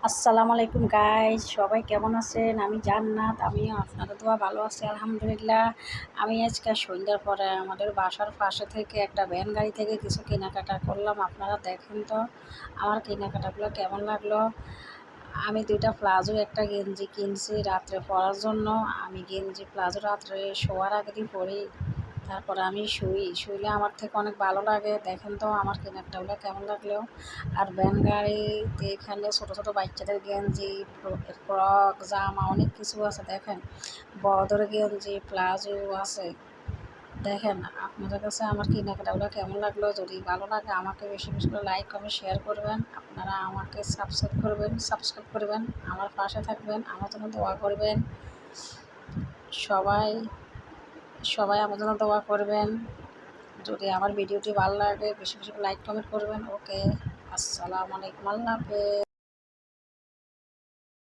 আসসালামু আলাইকুম গাইজ, সবাই কেমন আছেন? আমি জান্নাত, আমিও আপনাদের দোয়া ভালো আছি আলহামদুলিল্লাহ। আমি আজকে সন্ধ্যার পরে আমাদের বাসার পাশে থেকে একটা ভ্যান গাড়ি থেকে কিছু কেনাকাটা করলাম। আপনারা দেখেন তো আমার কেনাকাটাগুলো কেমন লাগলো। আমি দুইটা প্লাজো একটা গেঞ্জি কিনছি রাত্রে পরার জন্য। আমি গেঞ্জি প্লাজো রাত্রে শোয়ার আগে দিয়ে পরি, তারপরে আমি শুইলে আমার থেকে অনেক ভালো লাগে। দেখেন তো আমার কেনাকাটাগুলো কেমন লাগলো। আর ভ্যান গাড়িতে এখানে ছোটো ছোটো বাচ্চাদের গেঞ্জি, ফ্রক, জামা অনেক কিছু আছে। দেখেন বড়দের গেঞ্জি প্লাজো আছে। দেখেন আপনাদের কাছে আমার কেনাকাটাগুলো কেমন লাগলো। যদি ভালো লাগে আমাকে বেশি বেশি করে লাইক কমেন্ট শেয়ার করবেন। আপনারা আমাকে সাবস্ক্রাইব করবেন, আমার পাশে থাকবেন, আমার জন্য দোয়া করবেন। সবাই সবাই আমার জন্য দোয়া করবেন। যদি আমার ভিডিওটি ভালো লাগে বেশি বেশি লাইক কমেন্ট করবেন। ওকে, আসসালামু আলাইকুম, আল্লাহ হাফেজ।